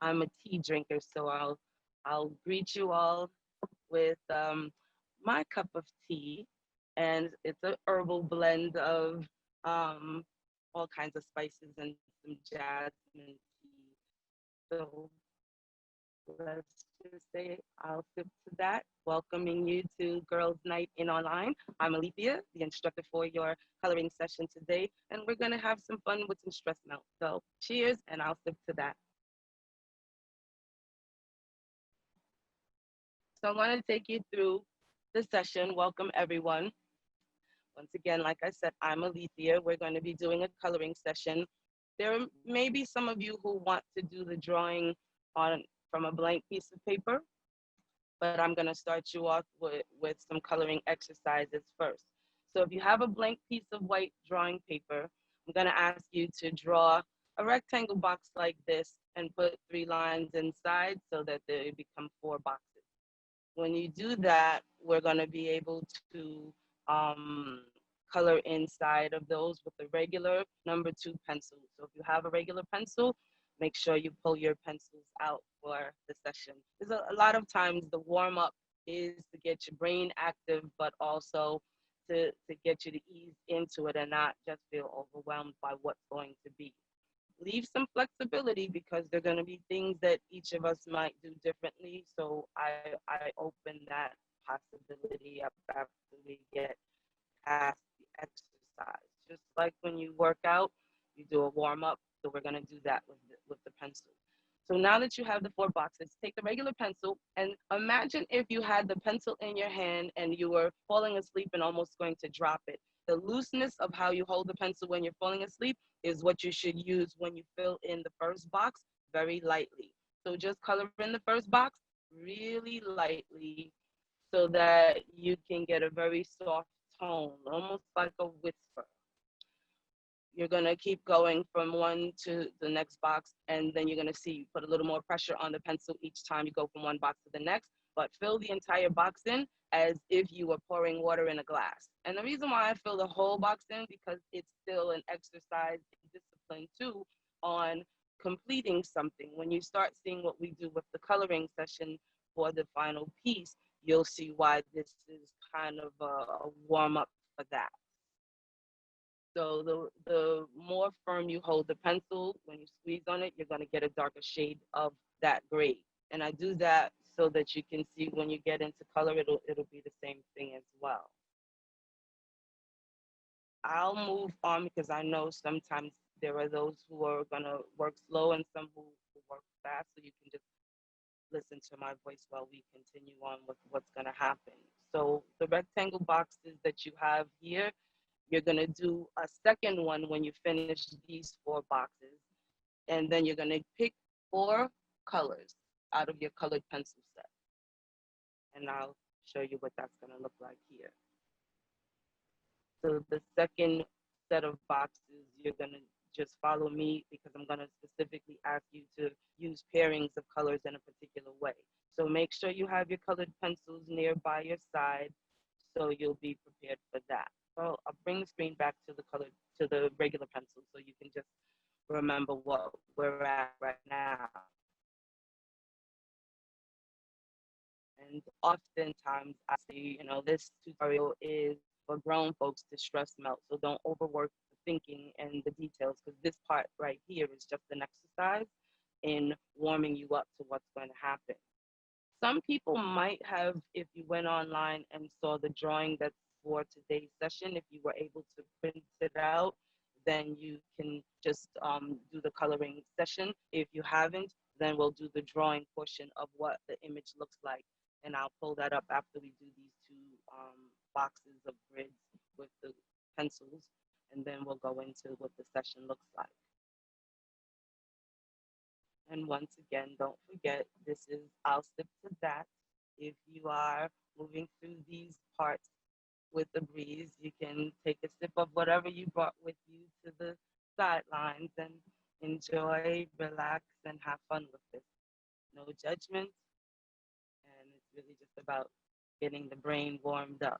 I'm a tea drinker, so I'll greet you all with my cup of tea, and it's a herbal blend of um, all kinds of spices and some jasmine tea. So let's just say I'll sip to that. Welcoming you to Girls Night in Online. I'm Aleathia, the instructor for your coloring session today, and we're gonna have some fun with some stress melt. So cheers, and I'll sip to that. So I want to take you through the session. Welcome everyone. Once again, like I said, I'm Aleathia. We're going to be doing a coloring session. There may be some of you who want to do the drawing on from a blank piece of paper, but I'm going to start you off with some coloring exercises first. So if you have a blank piece of white drawing paper, I'm going to ask you to draw a rectangle box like this and put 3 lines inside so that they become 4 boxes. When you do that, we're going to be able to color inside of those with a regular #2 pencil. So if you have a regular pencil, make sure you pull your pencils out for the session. There's a lot of times the warm up is to get your brain active, but also to get you to ease into it and not just feel overwhelmed by what's going to be. Leave some flexibility because there are going to be things that each of us might do differently. So I open that possibility up after we get past the exercise. Just like when you work out, you do a warm up. So we're going to do that with the pencil. So now that you have the 4 boxes, take the regular pencil and imagine if you had the pencil in your hand and you were falling asleep and almost going to drop it. The looseness of how you hold the pencil when you're falling asleep is what you should use when you fill in the first box very lightly. So just color in the first box really lightly so that you can get a very soft tone, almost like a whisper. You're going to keep going from one to the next box, and then you're going to see you put a little more pressure on the pencil each time you go from one box to the next, but fill the entire box in as if you were pouring water in a glass. And the reason why I fill the whole box in because it's still an exercise in discipline too on completing something. When you start seeing what we do with the coloring session for the final piece, you'll see why this is kind of a warm up for that. So the more firm you hold the pencil, when you squeeze on it, you're going to get a darker shade of that grade. And I do that so that you can see when you get into color, it'll be the same thing as well. I'll move on because I know sometimes there are those who are going to work slow and some who work fast. So you can just listen to my voice while we continue on with what's going to happen. So the rectangle boxes that you have here, you're going to do a second one when you finish these 4 boxes. And then you're going to pick 4 colors out of your colored pencil set. And I'll show you what that's going to look like here. So the second set of boxes, you're going to just follow me because I'm going to specifically ask you to use pairings of colors in a particular way. So make sure you have your colored pencils nearby your side so you'll be prepared for that. So I'll bring the screen back to the regular pencil so you can just remember what we're at right now. And oftentimes I see, this tutorial is for grown folks to stress them out. So don't overwork the thinking and the details because this part right here is just an exercise in warming you up to what's going to happen. Some people might have, if you went online and saw the drawing that's for today's session, if you were able to print it out, then you can just do the coloring session. If you haven't, then we'll do the drawing portion of what the image looks like. And I'll pull that up after we do these 2 boxes of grids with the pencils. And then we'll go into what the session looks like. And once again, don't forget, this is I'll Sip to That. If you are moving through these parts with the breeze, you can take a sip of whatever you brought with you to the sidelines and enjoy, relax, and have fun with this. No judgment, and it's really just about getting the brain warmed up.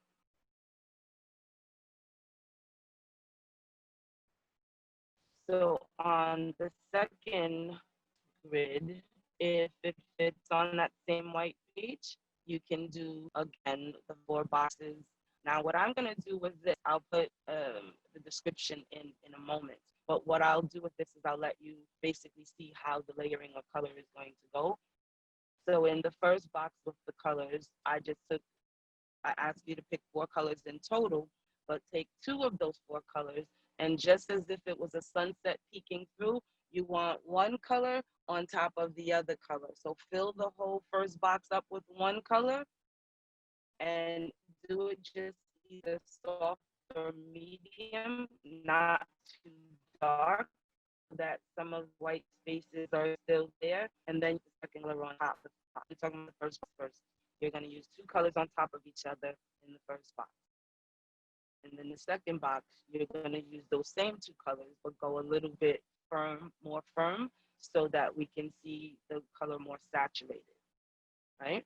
So on the second grid, If it fits on that same white page, you can do again the 4 boxes. Now, what I'm going to do with this, I'll put the description in a moment. But what I'll do with this is I'll let you basically see how the layering of color is going to go. So in the first box with the colors, I asked you to pick 4 colors in total, but take 2 of those 4 colors, and just as if it was a sunset peeking through, you want 1 color on top of the other color. So fill the whole first box up with 1 color and do it just either soft or medium, not too dark, that some of the white spaces are still there, and then the second color on top. I'm talking about the first box first. You're going to use 2 colors on top of each other in the first box. And then the second box, you're going to use those same 2 colors, but go a little bit more firm, so that we can see the color more saturated, right?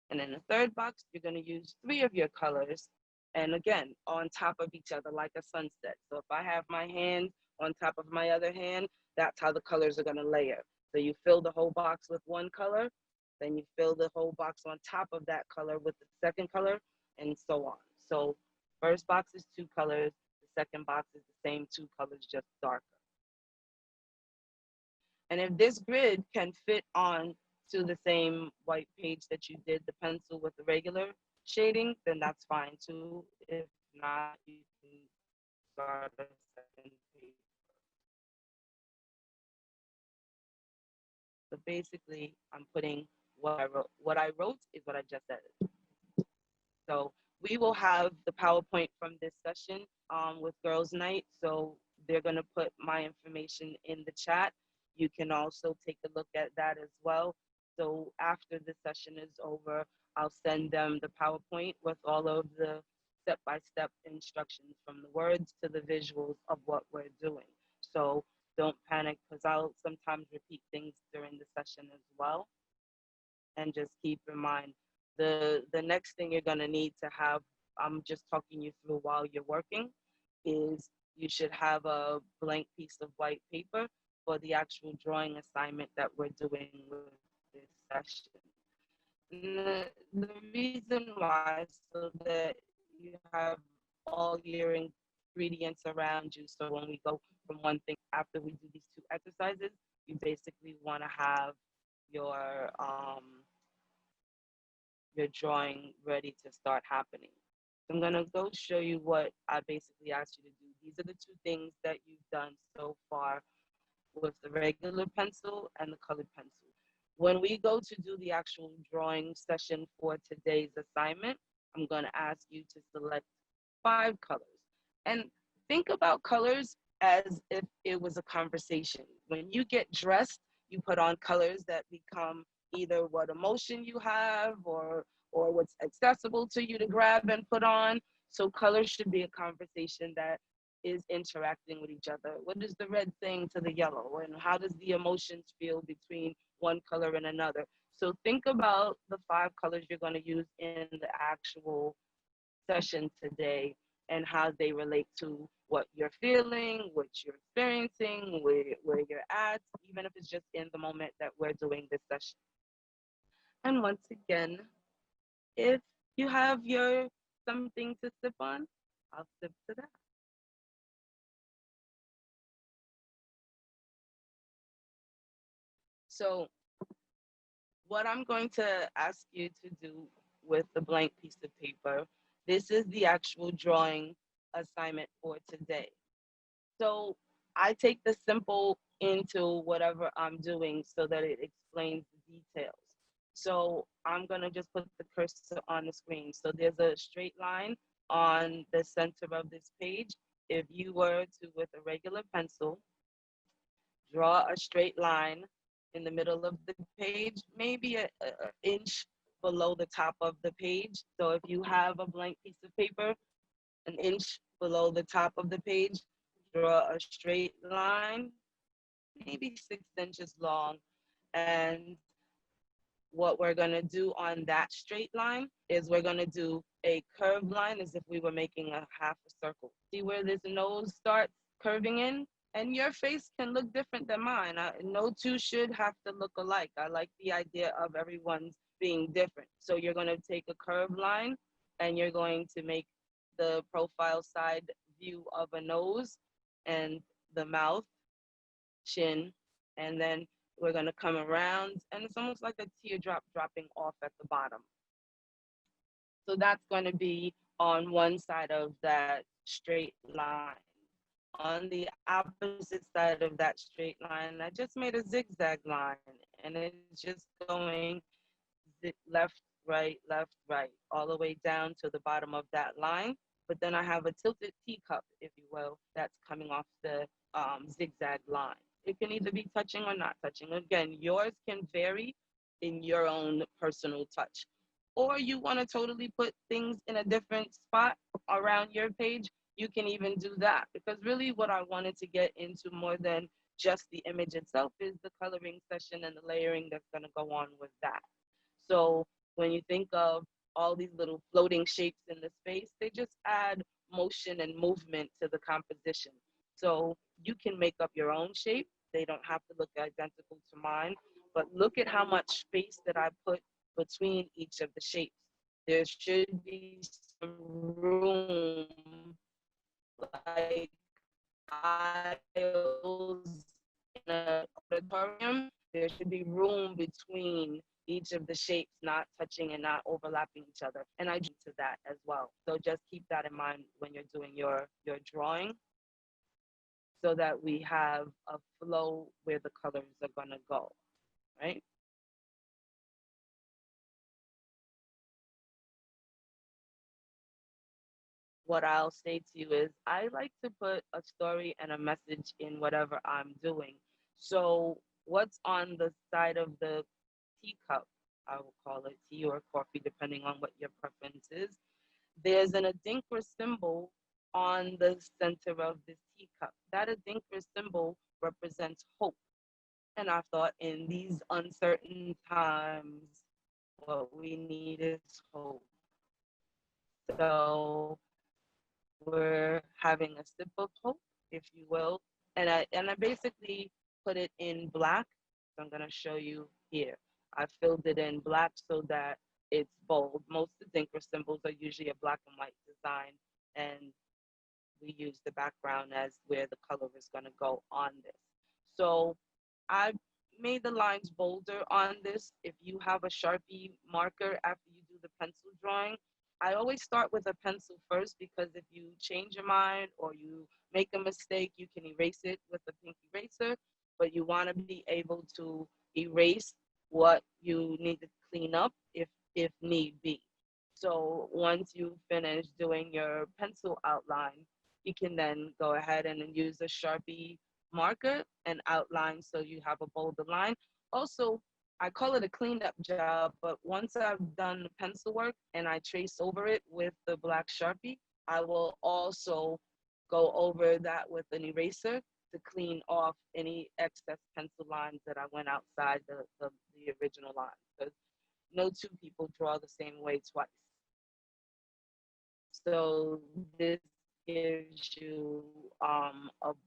And in the third box, you're going to use 3 of your colors, and again, on top of each other like a sunset. So if I have my hand on top of my other hand, that's how the colors are going to layer. So you fill the whole box with 1 color, then you fill the whole box on top of that color with the second color, and so on. So first box is 2 colors, the second box is the same 2 colors, just darker. And if this grid can fit on to the same white page that you did the pencil with the regular shading, then that's fine too. If not, you can start a second page. So basically, I'm putting what I wrote. What I wrote is what I just said. So we will have the PowerPoint from this session with Girls Night. So they're going to put my information in the chat. You can also take a look at that as well. So after the session is over, I'll send them the PowerPoint with all of the step-by-step instructions, from the words to the visuals of what we're doing. So don't panic, because I'll sometimes repeat things during the session as well. And just keep in mind, the next thing you're going to need to have, I'm just talking you through while you're working, is you should have a blank piece of white paper for the actual drawing assignment that we're doing with this session. The reason why, so that you have all your ingredients around you. So when we go from one thing, after we do these 2 exercises, you basically want to have your drawing ready to start happening. So I'm going to go show you what I basically asked you to do. These are the 2 things that you've done so far with the regular pencil and the colored pencil. When we go to do the actual drawing session for today's assignment, I'm going to ask you to select 5 colors. And think about colors as if it was a conversation. When you get dressed, you put on colors that become either what emotion you have or what's accessible to you to grab and put on. So colors should be a conversation that is interacting with each other. What is the red saying to the yellow? And how does the emotions feel between one color and another? So think about the 5 colors you're going to use in the actual session today, and how they relate to what you're feeling, what you're experiencing, where you're at, even if it's just in the moment that we're doing this session. And once again, if you have your something to sip on, I'll sip to that. So what I'm going to ask you to do with the blank piece of paper, this is the actual drawing assignment for today. So I take the simple into whatever I'm doing so that it explains the details. So I'm going to just put the cursor on the screen. So there's a straight line on the center of this page. If you were to, with a regular pencil, draw a straight line in the middle of the page, maybe an inch below the top of the page. So if you have a blank piece of paper, an inch below the top of the page, draw a straight line, maybe 6 inches long. And what we're going to do on that straight line is we're going to do a curved line as if we were making a half a circle. See where this nose starts curving in? And your face can look different than mine. No two should have to look alike. I like the idea of everyone's being different. So you're going to take a curved line and you're going to make the profile side view of a nose and the mouth, chin, and then we're going to come around and it's almost like a teardrop dropping off at the bottom. So that's going to be on one side of that straight line. On the opposite side of that straight line, I just made a zigzag line and it's just going left, right, all the way down to the bottom of that line. But then I have a tilted teacup, if you will, that's coming off the zigzag line. It can either be touching or not touching. Again, yours can vary in your own personal touch. Or you want to totally put things in a different spot around your page, you can even do that. Because really what I wanted to get into more than just the image itself is the coloring session and the layering that's going to go on with that. So when you think of all these little floating shapes in the space, they just add motion and movement to the composition. So you can make up your own shape. They don't have to look identical to mine, but look at how much space that I put between each of the shapes. There should be some room, like aisles in an auditorium. There should be room between each of the shapes not touching and not overlapping each other. And I do to that as well. So just keep that in mind when you're doing your drawing so that we have a flow where the colors are going to go, right? What I'll say to you is I like to put a story and a message in whatever I'm doing. So what's on the side of the teacup, I will call it tea or coffee, depending on what your preference is. There's an adinkra symbol on the center of this teacup. That adinkra symbol represents hope. And I thought in these uncertain times, what we need is hope. So we're having a sip of hope, if you will. And I basically put it in black. So I'm gonna show you here. I filled it in black so that it's bold. Most of the Dinker symbols are usually a black and white design, and we use the background as where the color is gonna go on this. So I made the lines bolder on this. If you have a Sharpie marker after you do the pencil drawing, I always start with a pencil first because if you change your mind or you make a mistake, you can erase it with a pink eraser, but you want to be able to erase what you need to clean up if need be. So once you finish doing your pencil outline, you can then go ahead and use a Sharpie marker and outline so you have a bolder line. Also, I call it a cleanup job, but once I've done the pencil work and I trace over it with the black Sharpie, I will also go over that with an eraser to clean off any excess pencil lines that I went outside the original line. Because no two people draw the same way twice. So this gives you a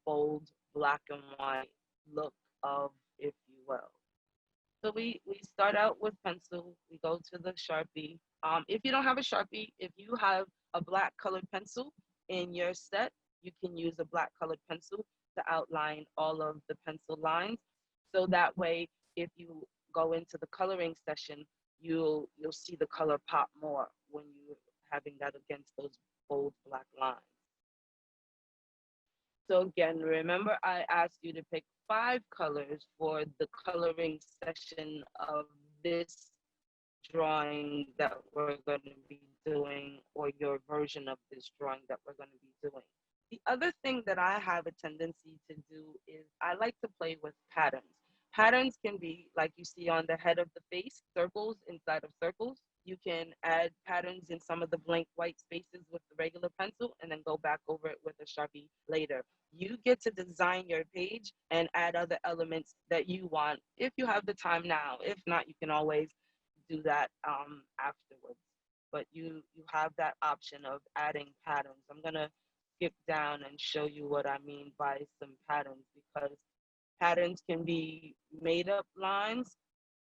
bold black and white look of, if you will. So we start out with pencil. We go to the Sharpie. If you don't have a Sharpie, if you have a black colored pencil in your set, you can use a black colored pencil to outline all of the pencil lines. So that way, if you go into the coloring session, you'll see the color pop more when you're having that against those bold black lines. So again, remember I asked you to pick 5 colors for the coloring session of this drawing that we're going to be doing, or your version of this drawing that we're going to be doing. The other thing that I have a tendency to do is I like to play with patterns. Patterns can be like you see on the head of the face, circles inside of circles. You can add patterns in some of the blank white spaces with the regular pencil and then go back over it with a Sharpie later. You get to design your page and add other elements that you want if you have the time now. If not, you can always do that afterwards. But you have that option of adding patterns. I'm gonna skip down and show you what I mean by some patterns, because patterns can be made up lines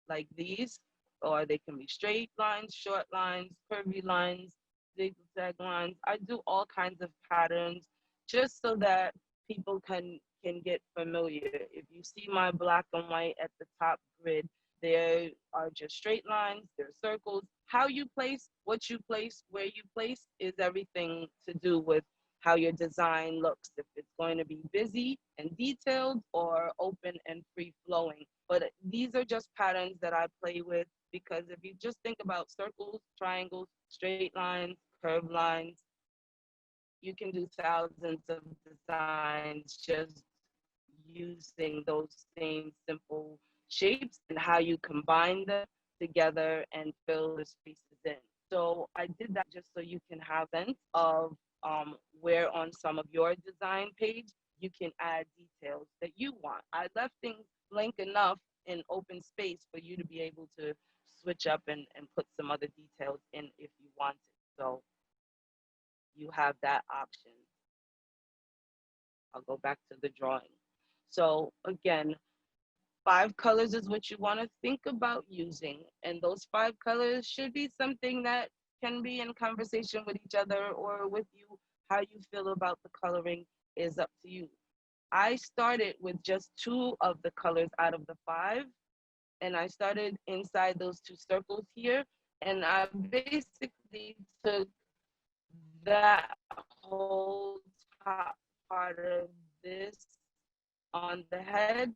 like these, or they can be straight lines, short lines, curvy lines, zigzag lines. I do all kinds of patterns just so that people can get familiar. If you see my black and white at the top grid, there are just straight lines, there are circles. How you place, what you place, where you place is everything to do with how your design looks. If it's going to be busy and detailed or open and free flowing. But these are just patterns that I play with, because if you just think about circles, triangles, straight lines, curved lines, you can do thousands of designs just using those same simple shapes and how you combine them together and fill the spaces in. So I did that just so you can have a sense of where on some of your design page you can add details that you want. I left things blank enough in open space for you to be able to switch up and put some other details in if you wanted. So you have that option. I'll go back to the drawing. So again, 5 colors is what you want to think about using. And those 5 colors should be something that can be in conversation with each other or with you. How you feel about the coloring is up to you. I started with just 2 of the colors out of the 5. And I started inside those 2 circles here. And I basically took that whole top part of this on the head,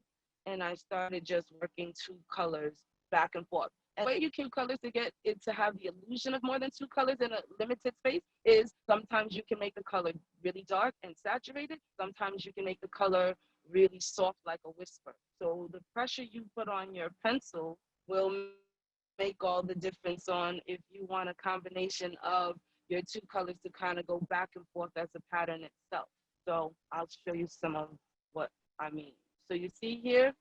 and I started just working 2 colors back and forth. And the way you can colors to get it to have the illusion of more than 2 colors in a limited space is sometimes you can make the color really dark and saturated. Sometimes you can make the color really soft like a whisper. So the pressure you put on your pencil will make all the difference on if you want a combination of your 2 colors to kind of go back and forth as a pattern itself. So I'll show you some of what I mean. So you see here,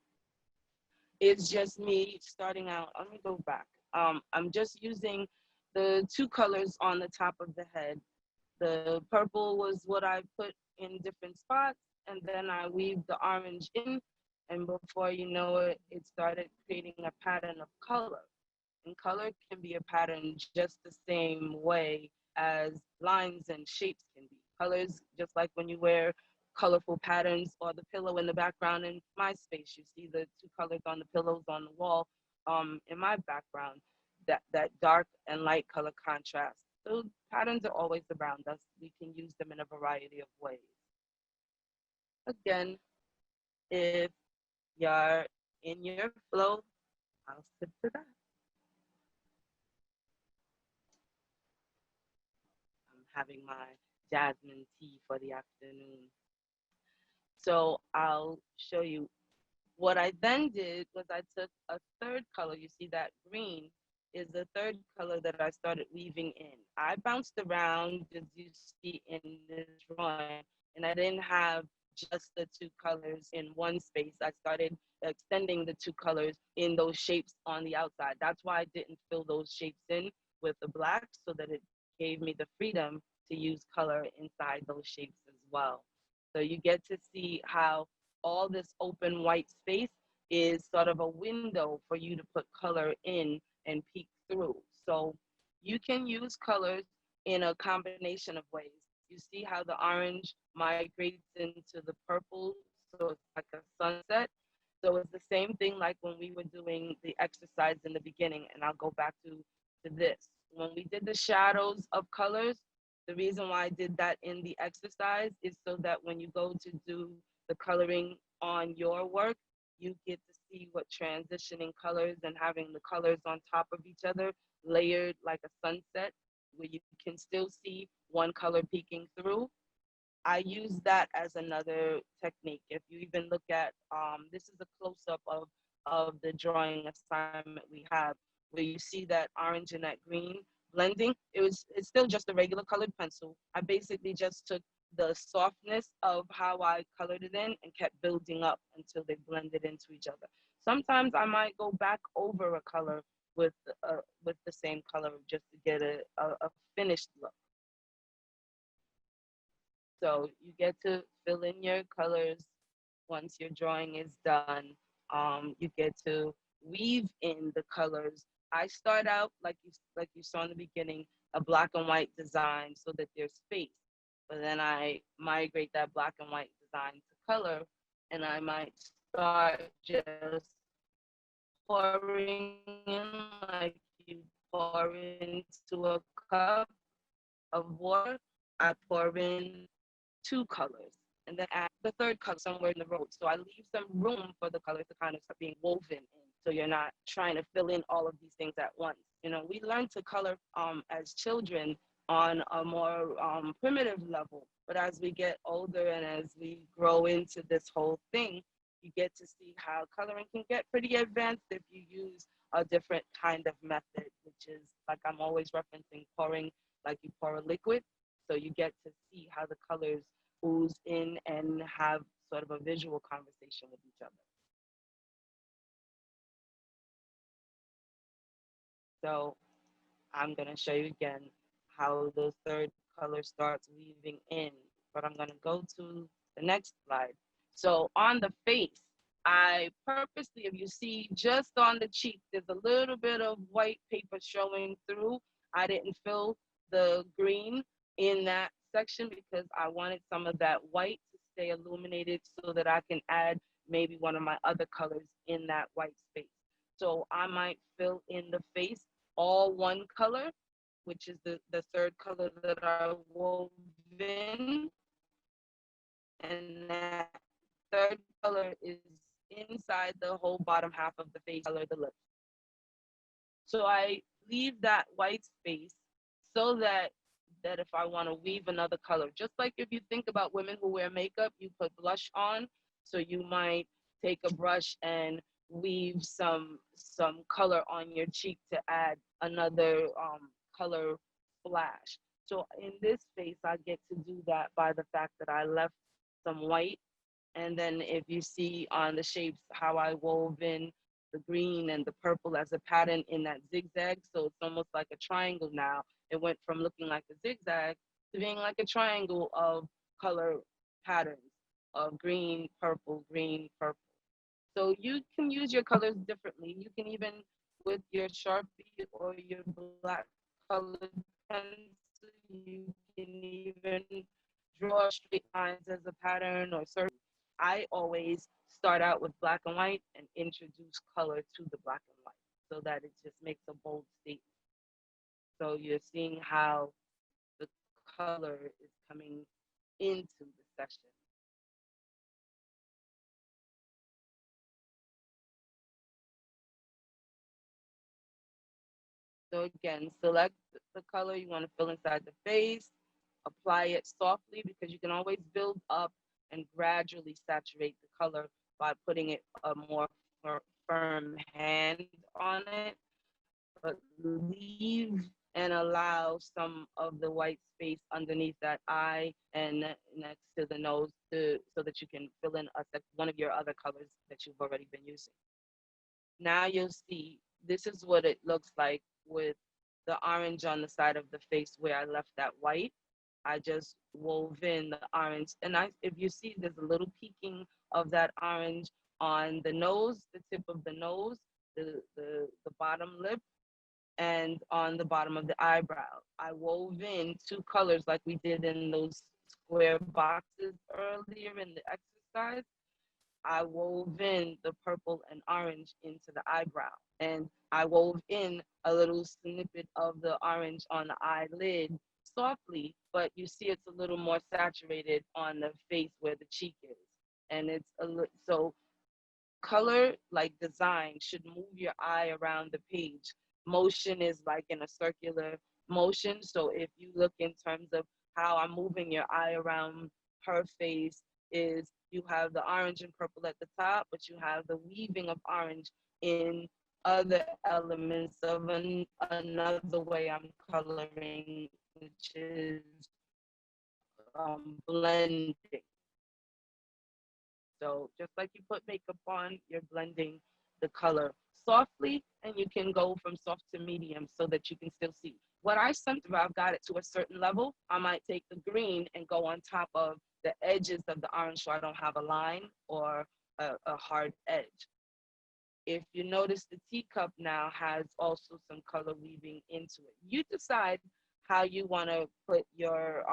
it's just me starting out. Let me go back. I'm just using the 2 colors on the top of the head. The purple was what I put in different spots, and then I weaved the orange in, and before you know it, it started creating a pattern of color. And color can be a pattern just the same way as lines and shapes can be. Colors, just like when you wear colorful patterns or the pillow in the background in my space, you see the 2 colors on the pillows on the wall in my background, that dark and light color contrast. So patterns are always around us. We can use them in a variety of ways. Again, if you're in your flow, I'll sip to that. I'm having my jasmine tea for the afternoon. So I'll show you. What I then did was I took a 3rd color. You see that green is the 3rd color that I started weaving in. I bounced around, as you see in this drawing, and I didn't have just the 2 colors in one space. I started extending the 2 colors in those shapes on the outside. That's why I didn't fill those shapes in with the black, so that it gave me the freedom to use color inside those shapes as well. So you get to see how all this open white space is sort of a window for you to put color in and peek through. So you can use colors in a combination of ways. You see how the orange migrates into the purple, so it's like a sunset. So it's the same thing like when we were doing the exercise in the beginning, and I'll go back to this. When we did the shadows of colors, the reason why I did that in the exercise is so that when you go to do the coloring on your work, you get to see what transitioning colors and having the colors on top of each other, layered like a sunset, where you can still see one color peeking through. I use that as another technique. If you even look at, this is a close-up of the drawing assignment we have, where you see that orange and that green blending. It's still just a regular colored pencil. I basically just took the softness of how I colored it in and kept building up until they blended into each other. Sometimes I might go back over a color with the same color just to get a finished look. So you get to fill in your colors once your drawing is done. You get to weave in the colors. I start out like you saw in the beginning, a black and white design so that there's space. But then I migrate that black and white design to color, and I might start just pouring in like you pour into a cup of water. I pour in two colors and then add the third color somewhere in the road. So I leave some room for the colors to kind of start being woven in. So you're not trying to fill in all of these things at once. You know, we learn to color as children on a more primitive level. But as we get older and as we grow into this whole thing, you get to see how coloring can get pretty advanced if you use a different kind of method, which is like I'm always referencing pouring, like you pour a liquid. So you get to see how the colors ooze in and have sort of a visual conversation with each other. So I'm going to show you again how the third color starts weaving in, but I'm going to go to the next slide. So on the face, I purposely, if you see just on the cheek, there's a little bit of white paper showing through. I didn't fill the green in that section because I wanted some of that white to stay illuminated so that I can add maybe one of my other colors in that white space. So I might fill in the face all one color, which is the third color that I wove in. And that third color is inside the whole bottom half of the face color, the lips. So I leave that white space so that if I want to weave another color, just like if you think about women who wear makeup, you put blush on, so you might take a brush and weave some color on your cheek to add another color flash. So in this space, I get to do that by the fact that I left some white, and then if you see on the shapes how I wove in the green and the purple as a pattern in that zigzag, so it's almost like a triangle now. It went from looking like a zigzag to being like a triangle of color patterns of green, purple, green, purple. So you can use your colors differently. You can even, with your Sharpie or your black colored pencil, you can even draw straight lines as a pattern or circle. I always start out with black and white and introduce color to the black and white so that it just makes a bold statement. So you're seeing how the color is coming into the session. So again, select the color you want to fill inside the face, apply it softly because you can always build up and gradually saturate the color by putting it a more firm hand on it, but leave and allow some of the white space underneath that eye and next to the nose so that you can fill in one of your other colors that you've already been using. Now you'll see this is what it looks like with the orange on the side of the face where I left that white. I just wove in the orange. And if you see, there's a little peaking of that orange on the nose, the tip of the nose, the bottom lip, and on the bottom of the eyebrow. I wove in two colors like we did in those square boxes earlier in the exercise. I wove in the purple and orange into the eyebrow. And I wove in a little snippet of the orange on the eyelid softly, but you see it's a little more saturated on the face where the cheek is. And it's so color, like design, should move your eye around the page. Motion is like in a circular motion. So if you look in terms of how I'm moving your eye around her face, is you have the orange and purple at the top, but you have the weaving of orange in other elements of another way I'm coloring, which is blending. So just like you put makeup on, you're blending the color softly, and you can go from soft to medium so that you can still see. what I center, I've got it to a certain level. I might take the green and go on top of the edges of the orange so I don't have a line or a hard edge. If you notice, the teacup now has also some color weaving into it. You decide how you want to put your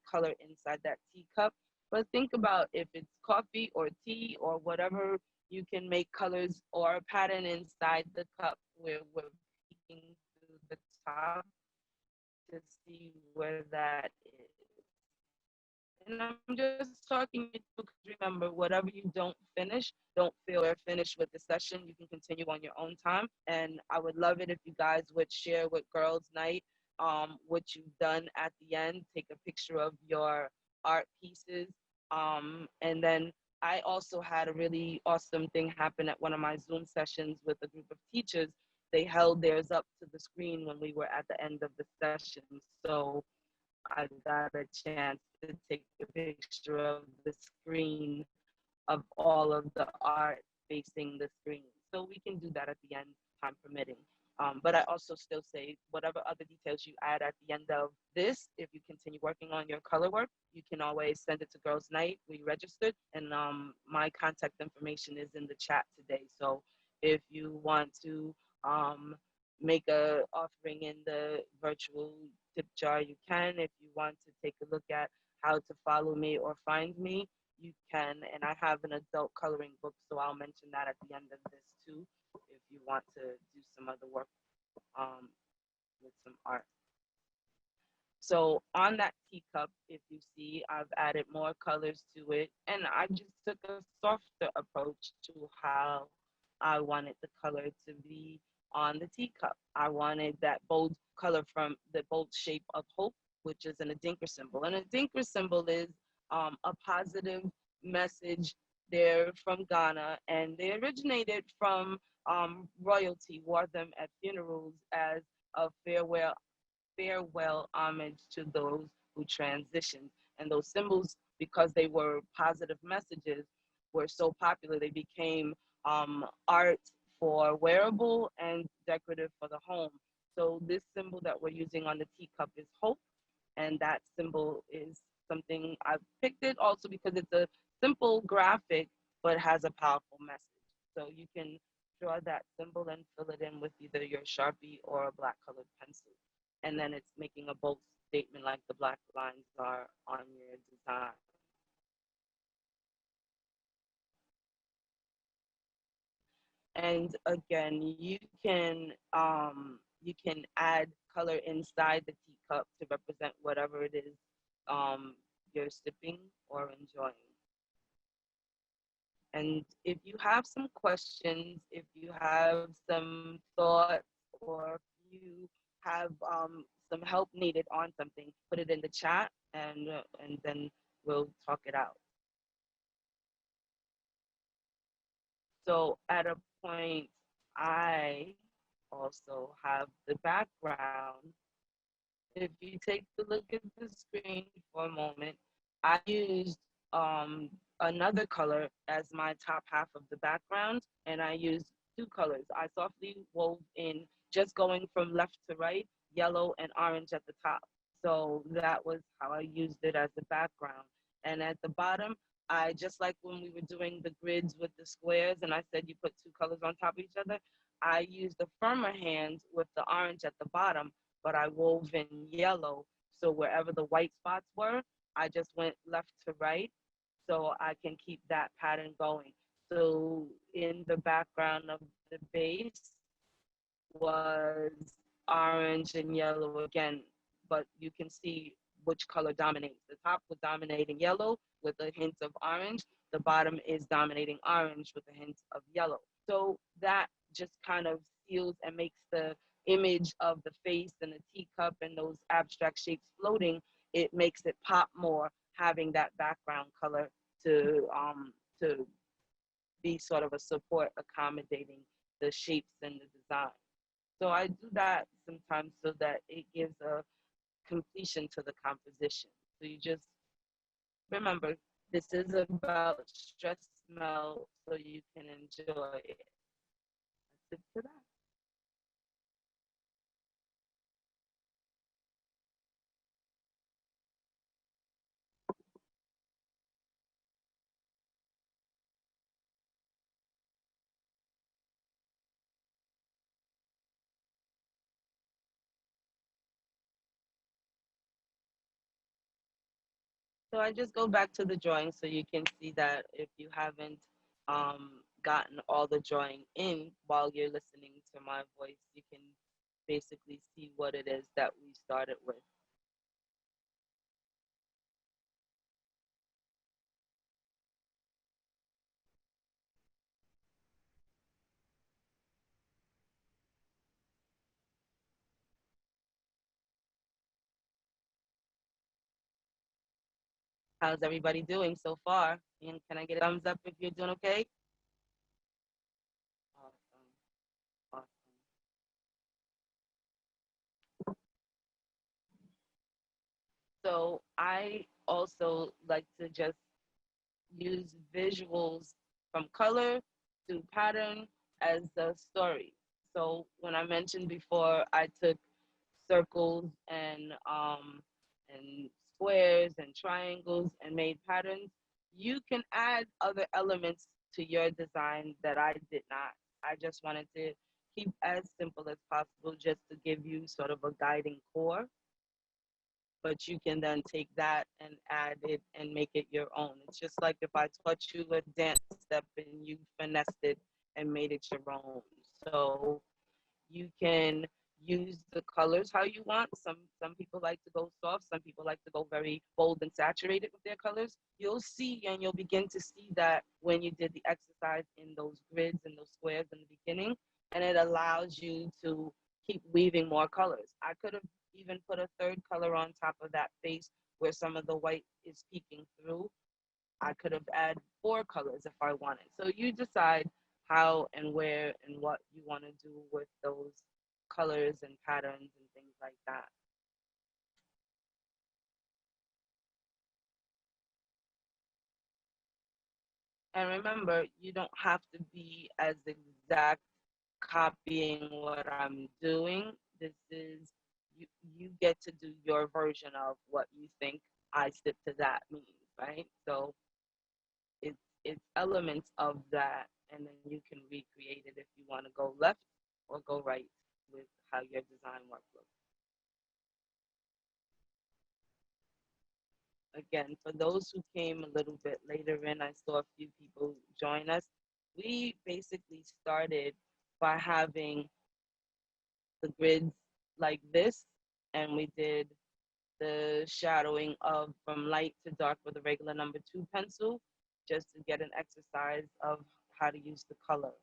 color inside that teacup, but think about if it's coffee or tea or whatever, you can make colors or a pattern inside the cup where we're peeking through the top to see where that is. And I'm just talking you through because remember, whatever you don't finish, don't feel you're finished with the session. You can continue on your own time. And I would love it if you guys would share with Girls Night what you've done at the end. Take a picture of your art pieces. And then I also had a really awesome thing happen at one of my Zoom sessions with a group of teachers. They held theirs up to the screen when we were at the end of the session. So I got a chance to take a picture of the screen of all of the art facing the screen. So we can do that at the end, time permitting. But I also still say whatever other details you add at the end of this, if you continue working on your color work, you can always send it to Girls Night. We registered, and my contact information is in the chat today. So if you want to make a offering in the virtual tip jar, you can. If you want to take a look at how to follow me or find me, you can. And I have an adult coloring book, so I'll mention that at the end of this too, if you want to do some other work with some art. So on that teacup, if you see, I've added more colors to it, and I just took a softer approach to how I wanted the color to be on the teacup. I wanted that bold color from the bold shape of hope, which is an Adinker symbol. And Adinker symbol is a positive message. They're from Ghana, and they originated from royalty, wore them at funerals as a farewell homage to those who transitioned. And those symbols, because they were positive messages, were so popular, they became art for wearable and decorative for the home. So this symbol that we're using on the teacup is hope, and that symbol is something I've picked it also because it's a simple graphic, but has a powerful message. So you can draw that symbol and fill it in with either your Sharpie or a black colored pencil. And then it's making a bold statement like the black lines are on your design. And again, you can add color inside the teacup to represent whatever it is you're sipping or enjoying. And if you have some questions, if you have some thoughts, or if you have some help needed on something, put it in the chat, and then we'll talk it out. So at a point, I also have the background. If you take a look at the screen for a moment, I used another color as my top half of the background, and I used two colors. I softly wove in, just going from left to right, yellow and orange at the top. So that was how I used it as the background. And at the bottom, I, just like when we were doing the grids with the squares, and I said you put two colors on top of each other, I used the firmer hand with the orange at the bottom, but I wove in yellow. So wherever the white spots were, I just went left to right so I can keep that pattern going. So in the background of the base was orange and yellow again, but you can see which color dominates. The top was dominating yellow with a hint of orange. The bottom is dominating orange with a hint of yellow. So that just kind of seals and makes the image of the face and the teacup and those abstract shapes floating. It makes it pop more, having that background color to be sort of a support accommodating the shapes and the design. So I do that sometimes so that it gives a completion to the composition. So you just remember, this is about stress melt so you can enjoy it. That's it for that. So I just go back to the drawing so you can see that if you haven't gotten all the drawing in while you're listening to my voice, you can basically see what it is that we started with. How's everybody doing so far? And can I get a thumbs up if you're doing okay? Awesome. Awesome. So I also like to just use visuals from color to pattern as the story. So when I mentioned before, I took circles and squares and triangles and made patterns. You can add other elements to your design that I did not. I just wanted to keep as simple as possible just to give you sort of a guiding core, but you can then take that and add it and make it your own. It's just like if I taught you a dance step and you finessed it and made it your own. So you can use the colors how you want. Some people like to go soft, some people like to go very bold and saturated with their colors. You'll see and you'll begin to see that when you did the exercise in those grids and those squares in the beginning, and it allows you to keep weaving more colors. I could have even put a third color on top of that face where some of the white is peeking through. I could have added four colors if I wanted. So you decide how and where and what you want to do with those colors and patterns and things like that. And remember, you don't have to be as exact copying what I'm doing. This is you get to do your version of what you think I stick to that means, right? So it's elements of that, and then you can recreate it if you want to go left or go right with how your design work looks. Again, for those who came a little bit later in, I saw a few people join us. We basically started by having the grids like this, and we did the shadowing of from light to dark with a regular number 2 pencil, just to get an exercise of how to use the color.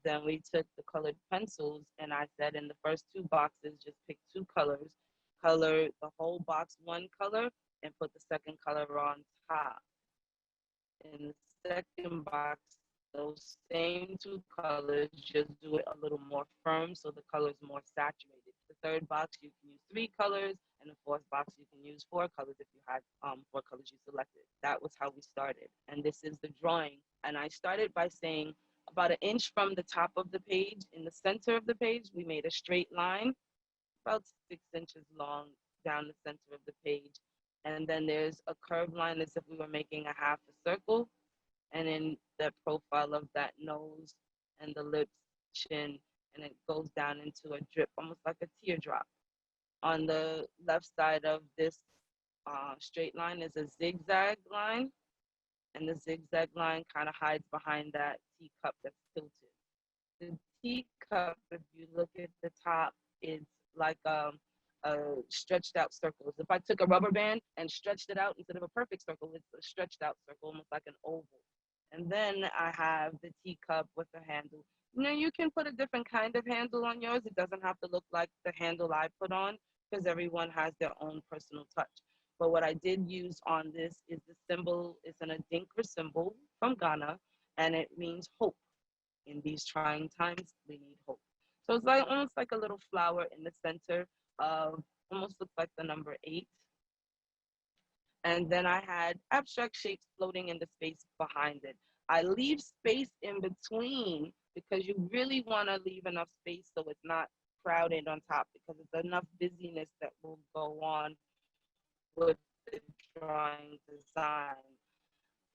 Then we took the colored pencils, and I said in the first 2 boxes, just pick 2 colors, color the whole box one color, and put the second color on top. In the second box, those same 2 colors, just do it a little more firm so the color is more saturated. The third box, you can use 3 colors, and the fourth box, you can use 4 colors if you had 4 colors you selected. That was how we started. And this is the drawing. And I started by saying about an inch from the top of the page, in the center of the page, we made a straight line, about 6 inches long down the center of the page. And then there's a curved line as if we were making a half a circle. And in the profile of that nose and the lips, chin, and it goes down into a drip, almost like a teardrop. On the left side of this straight line is a zigzag line, and the zigzag line kind of hides behind that teacup that's tilted. The teacup, if you look at the top, it's like a stretched out circle. If I took a rubber band and stretched it out instead of a perfect circle, it's a stretched out circle, almost like an oval. And then I have the teacup with the handle. You can put a different kind of handle on yours. It doesn't have to look like the handle I put on because everyone has their own personal touch. But what I did use on this is the symbol, it's an Adinkra symbol from Ghana, and it means hope. In these trying times, we need hope. So it's like almost like a little flower in the center of, almost looks like the number 8. And then I had abstract shapes floating in the space behind it. I leave space in between because you really want to leave enough space so it's not crowded on top, because it's enough busyness that will go on with the drawing design.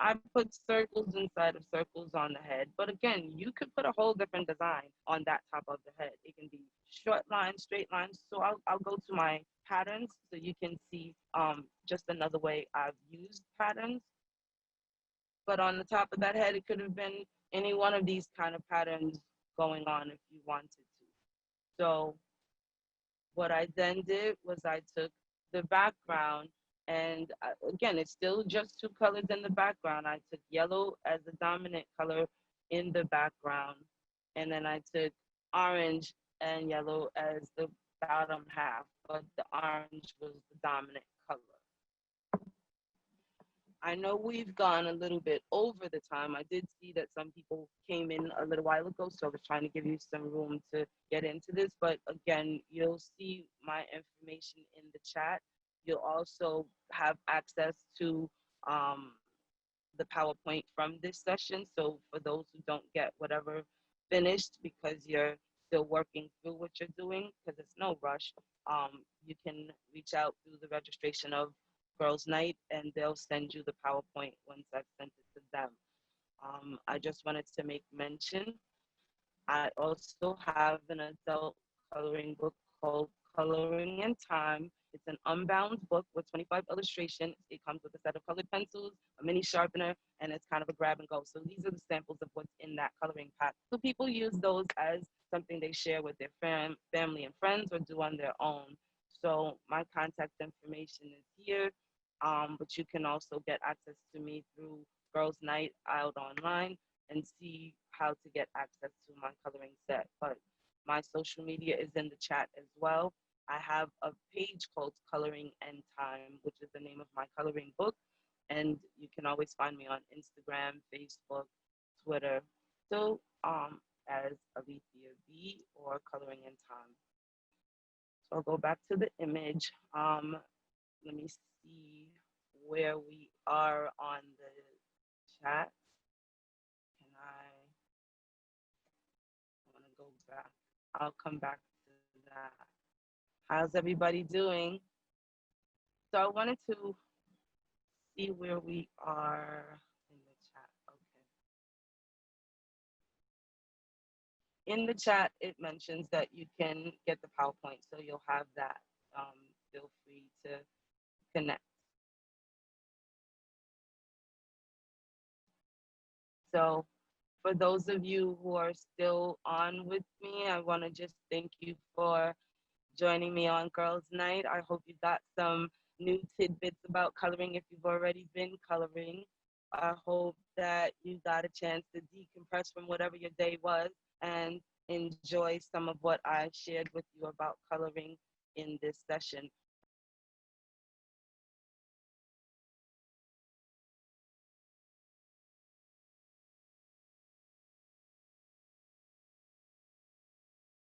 I put circles inside of circles on the head. But again, you could put a whole different design on that top of the head. It can be short lines, straight lines. So I'll go to my patterns so you can see just another way I've used patterns. But on the top of that head, it could have been any one of these kind of patterns going on if you wanted to. So what I then did was I took the background, and again, it's still just two colors in the background. I took yellow as the dominant color in the background, and then I took orange and yellow as the bottom half, but the orange was the dominant color. I know we've gone a little bit over the time. I did see that some people came in a little while ago, so I was trying to give you some room to get into this. But again, you'll see my information in the chat. You'll also have access to um, the PowerPoint from this session. So for those who don't get whatever finished because you're still working through what you're doing, because it's no rush, you can reach out through the registration of Girls Night and they'll send you the PowerPoint once I've sent it to them. I just wanted to make mention, I also have an adult coloring book called Coloring in Time. It's an unbound book with 25 illustrations. It comes with a set of colored pencils, a mini sharpener, and it's kind of a grab and go. So these are the samples of what's in that coloring pack. So people use those as something they share with their family and friends or do on their own. So my contact information is here, but you can also get access to me through Girls Night out online and see how to get access to my coloring set. But my social media is in the chat as well. I have a page called Coloring and Time, which is the name of my coloring book. And you can always find me on Instagram, Facebook, Twitter. So as Aleathia B or Coloring in Time. So I'll go back to the image. Let me see where we are on the chat. Can I want to go back? I'll come back to that. How's everybody doing? So I wanted to see where we are in the chat. Okay. In the chat, it mentions that you can get the PowerPoint, so you'll have that. Feel free to connect. So for those of you who are still on with me, I want to just thank you for joining me on Girls Night. I hope you got some new tidbits about coloring if you've already been coloring. I hope that you got a chance to decompress from whatever your day was and enjoy some of what I shared with you about coloring in this session.